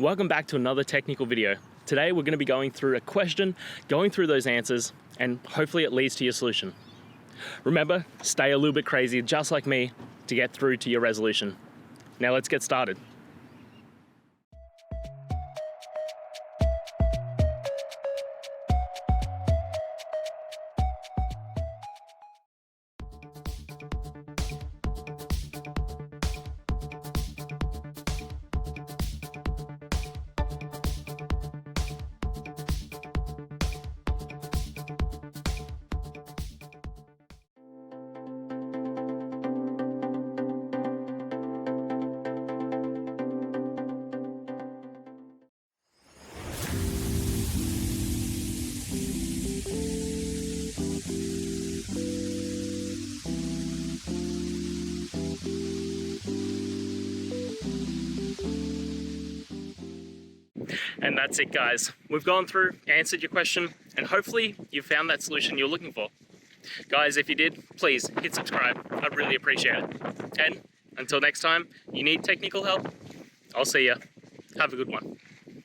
Welcome back to another technical video. Today we're going to be going through a question, going through those answers, and hopefully it leads to your solution. Remember, stay a little bit crazy, just like me, to get through to your resolution. Now let's get started. And that's it, guys. We've gone through, answered your question, and hopefully you found that solution you're looking for. Guys, if you did, please hit subscribe. I'd really appreciate it. And until next time, you need technical help, I'll see ya. Have a good one.